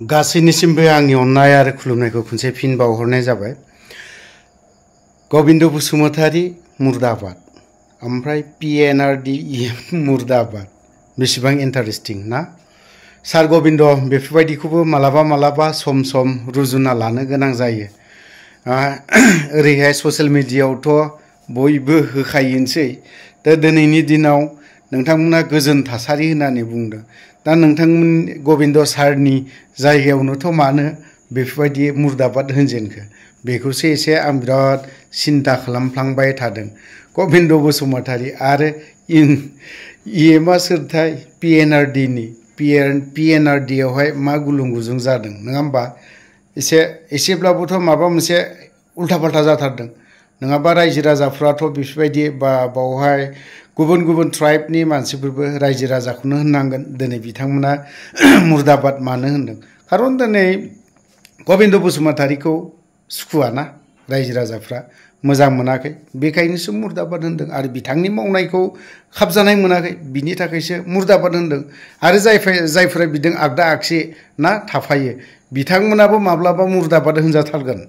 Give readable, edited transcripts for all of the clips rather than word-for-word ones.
गासैनिसिमबो आंनि अननाय आरो खुलुमनायखौ खनसे फिन बावहरनाय जाबाय। गबिन्द बसुमतारी मुर्दाबाद ओमफ्राय PNRD मुर्दाबाद बेसेबां इन्टारेस्टिं ना। सार गबिन्द बेफोरबायदिखौबो मालाबा मालाबा सम सम रुजुना लानो गोनां जायो। ओरैहाय ससियेल मिडियायावथ' बयबो होखायोनोसै। दा दिनैनि दिनाव नोंथांमोना गोजोन थासारि होननानै बुंदों। दा नोंथांमोन गबिन्द सारनि जायगायावनोथ' मानो बेफोरबायदि मुर्दाबाद होनजेनखो बेखौसो एसे आं बिराद सिन्था खालामफ्लांबाय थादों। गबिन्द बसुमतारी आरो मा सोरथाय PNRD आवहाय मा गुलुं गुजुं जादों नङा होमबा। एसेब्लाबोथ' माबा मोनसे उल्था फाल्था जाथारदों नङाबा रायजो राजाफ्राथ' बेफोरबायदि बावहाय गुबुन गुबुन ट्राइबनि मानसिफोरबो रायजो राजाखौनो होननांगोन दिनै बिथांमोना मुर्दाबाद मानो होनदों। खारन दिनै गबिन्द बसुमतारीखौ सुखुवाना रायजो राजाफ्रा मोजां मोनाखै बेखायनोसो मुर्दाबाद होनदों आरो बिथांनि मावनायखौ खाबजानाय मोनाखै बिनि थाखायसो मुर्दाबाद होनदों। आरो जायफोरा बिदों आगदा आगसि ना थाफायो बिथांमोनाबो माब्लाबा मुर्दाबाद होनजाथारगोन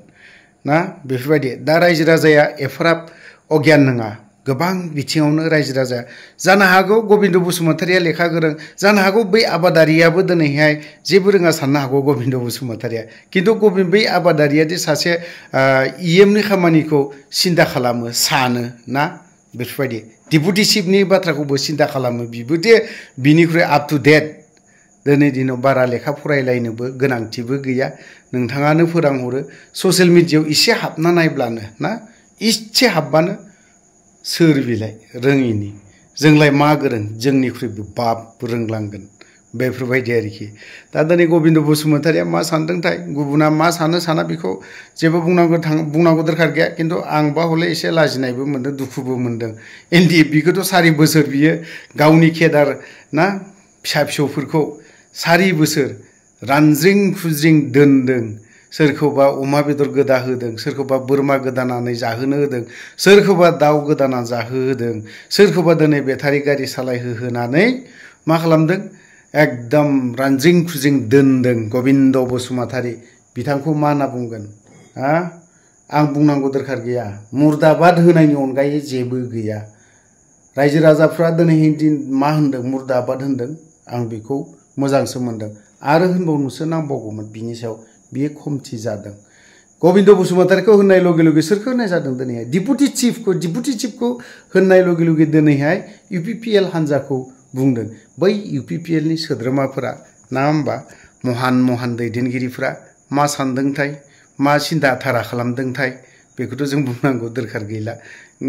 ना बेफोरबायदि। दा रायजो राजाया एफाराब अगियान नङा गोबां बिथिङावनो रायजो राजा जानो हागौ गबिन्द बसुमतारीया लेखा गोरों जानो हागौ बै आबादारियाबो दिनैहाय जेबो रोङा साननो हागौ गबिन्द बसुमतारीया। खिन्थु बै आबादारियादि सासे EMनि खामानिखौ सिन्था खालामो सानो ना बेफोरबायदि डिपुटि चिफनि बाथ्राखौबो सिन्था खालामो बिबोदि बिनिख्रुइ आप टु डेट दिनै दिनाव बारा लेखा फरायलायनोबो गोनांथिबो गैया। नोंथाङानो फोरोंहरो ससियेल मिडियायाव एसे हाबना नायब्लानो ना इसे हाबबानो सोर बिलाय रोङिनि जोंलाय मा गोरों जोंनिख्रुइबो बाब रोंलांगोन बेफोरबायदि आरोखि। दा दिनै गबिन्द बसुमतारीया मा सानदोंथाय गुबुना मा सानो साना बेखौ जेबो बुंनांगौ दरखार गैया। खिन्थु आंबा हले एसे लाजिनायबो मोनदों दुखुबो मोनदों। NDFBखौथ' 4 बोसोर बियो गावनि केदार ना फिसा फिसौफोरखौ 4 बोसोर रानज्रिं खुज्रिं दोनदों। सोरखौबा अमा बेदर गोदा होदों सोरखौबा बोरमा गोदानानै जाहोनो होदों सोरखौबा दाउ गोदाना जाहोदों सोरखौबा दिनै बेटारि गारि सालायहोनानै मा खालामदों एकदम रानज्रिं खुज्रिं दोनदों गबिन्द बसुमतारी। बिथांखौ मा होनना बुंगोन आं बुंनांगौ दरखार गैया। मुर्दाबाद होनायनि अनगायै जेबो गैया। रायजो राजाफ्रा दिनैनि दिन मा होनदों मुर्दाबाद होनदों आं बेखौ मोजांसो मोनदों आरो होनबावनोसो नांबावगौमोन बिनि सायाव बियो खमथि जादों। गबिन्द बसुमतारीखौ होननाय लगे लगे सोरखौ होननाय जादों दिनैहाय डिपुटि चिफखौ होननाय लगे लगे दिनैहाय UPPL हान्जाखौ बुंदों। बै UPPLनि सोद्रोमाफोरा ना होमबा महान दैदेनगिरिफ्रा मा सानदोंथाय मा सिन्था धारा खालामदोंथाय बेखौथ' जों बुंनांगौ दरखार गैला।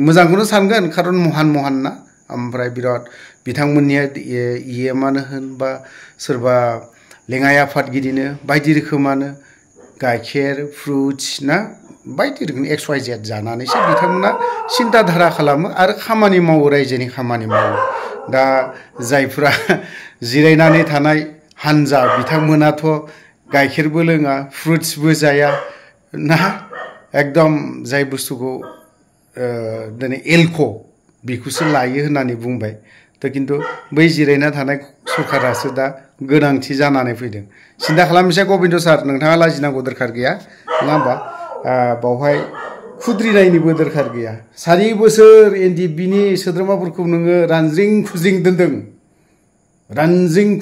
मोजांखौनो सानगोन खारन महान ना ओमफ्राय बिराद बिथांमोननिया EMआनो होन बा सोरबा लेङाइ आफादगिरिनो बायदि रोखोमानो गाइखेर फ्रुट्स ना बायदि रोखोम XYZ जानानैसो बिथांमोना सिन्था धारा खालामो आरो खामानि मावो रायजोनि खामानि मावो। दा जायफ्रा जिरायनानै थानाय हान्जा बिथांमोनाथ' गाइखेरबो लोङा फ्रुट्सबो जाया ना एकदम जाय बुस्थुखौ दिनै एलक' बेखौसो लायो होननानै बुंबाय। दा खिन्थु बै जिरायना थानाय सरकारासो दा गोनांथि जानानै फैदों। सिन्था खालामनोसै गबिन्द सार नोंथाङा लाजिनांगौ दरखार गैया नङा होमबा। बावहाय खुद्रिनायनिबो दरखार गैया। 4 बोसोर NDFBनि सोद्रोमाफोरखौ नोङो रानज्रिं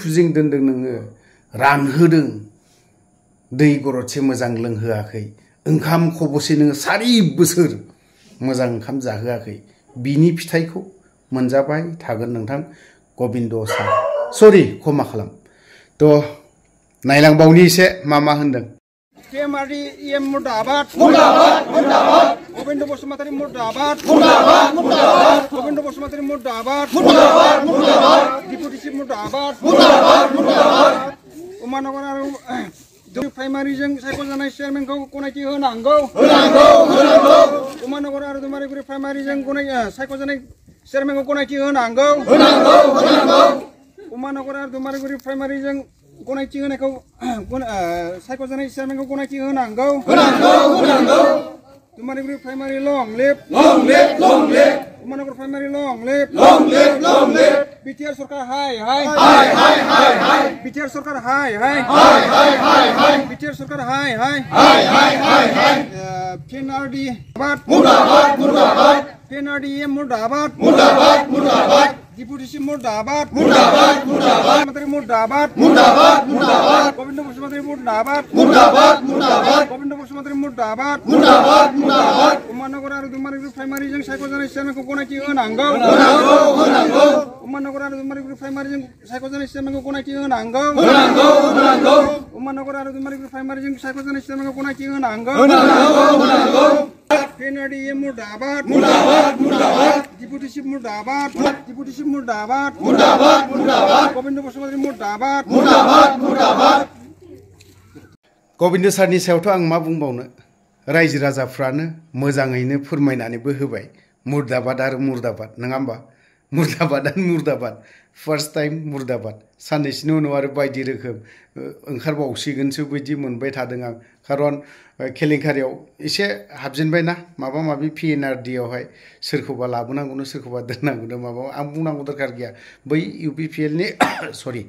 खुज्रिं दोनदों नोङो रानहोदों दै गरदसे मोजां लोंहोआखै ओंखाम खबसे नोङो 4 बोसोर मोजां ओंखाम जाहोआखै बिनि फिथाइखौ मोनजाबाय थागोन नोंथां गबिन्द सार। सरि क्षमा खालाम। थ' नायलांबावनि एसे मा होनदों। PNRD EM मुर्दाबाद गबिन्द बसुमतारी मुर्दाबाद गबिन्द बसुमतारी मुर्दाबाद डिपुटि चिफ मुर्दाबाद उमानगर आरो प्राइमारिजों सायख'जानाय चेयारमेनखौ गनायथि होनांगौ उमानगर आरो दुमारिगुरि प्राइमारिजों सायख'जानाय चेयारमेनखौ गनायथि होनांगौ उमानगर आरो दुमारिगुरि प्राइमारिजों गनायथि होनायखौ सायख'जानाय चेयारमेनखौ गनायथि होनांगौ दुमारिगुरि प्राइमारि लं लिभ उमानगर प्राइमारि लं लिभ BTR सरकार हाय BTR सरकार हाय BTR सरकार हाय PNRD मुर्दाबाद PNRDM मुर्दाबाद डिप्यूटी मुर्दाबाद मंत्री मुर्दाबाद गोविंद बसुमतारी मुर्दाबाद गोविंद बसुमतारी मुर्दाबाद उमानगर आरो दुमारी ग्रुप प्राइमारि जों सायख'जानाय चेयारमेनखौ गनायथि होनांगौ उमानगर आरो दुमारी ग्रुप प्राइमारि जों सायख'जानाय चेयारमेनखौ गनायथि होनांगौ उमानगर आरो दुमारी ग्रुप प्राइमारि जों सायख'जानाय चेयारमेनखौ गनायथि होनांगौ PNRDM मुर्दाबाद डिप्यूटी चिफ मुर्दाबाद गोविंद बसुमतारी मुर्दाबाद गबिन्द सारनि सायावथ' आं मा बुंबावनो रायजो राजाफ्रानो मोजाङैनो फोरमायनानैबो होबाय मुर्दाबाद आरो मुर्दाबाद नङा होमबा मुर्दाबाद आरो मुर्दाबाद फार्स्ट टाइम मुर्दाबाद साननैसोनि उनाव आरो बायदि रोखोम ओंखारबावसिगोनसो बायदि मोनबाय थादों आं खारन केलेंकारियाव एसे हाबजेनबायना माबा माबि PNRD आवहाय सोरखौबा लाबोनांगौनो सोरखौबा दोननांगौनो माबा आं बुंनांगौ दरकार गैया बै UPPL नि सरि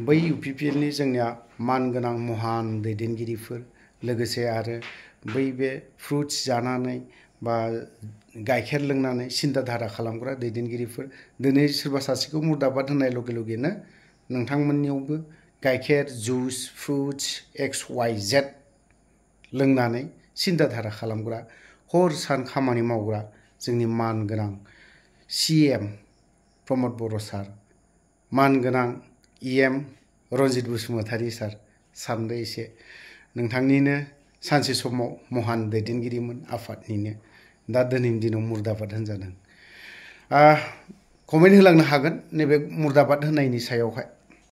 बै UPPL नि जोंनिया मानगोनां महान दैदेनगिरिफोर लोगोसे आरो बै बे फ्रुट्स जानानै बा गाइखेर लोंनानै सिन्ताधारा खालामग्रा दैदेनगिरिफोर दिनै सोरबा सासेखौ मुर्दाबाद होननाय लगे लगेनो नोंथांमोननियावबो गाइखेर जुस फ्रुट्स XYZ लोंनानै सिन्ताधारा खालामग्रा हर सान खामानि मावग्रा जोंनि मानगोनां CM प्रमद बर' सार मानगोनां EM रन्जित बसुमतारी सार सानदो एसे नोंथांनिनो सानसे समाव महान दैदेनगिरिमोन आफादनिनो दा दिनैनि दिनाव मुर्दाबाद होनजादों कमेन्ट होलांनो हागोन नैबे मुर्दाबाद होनायनि सायावहाय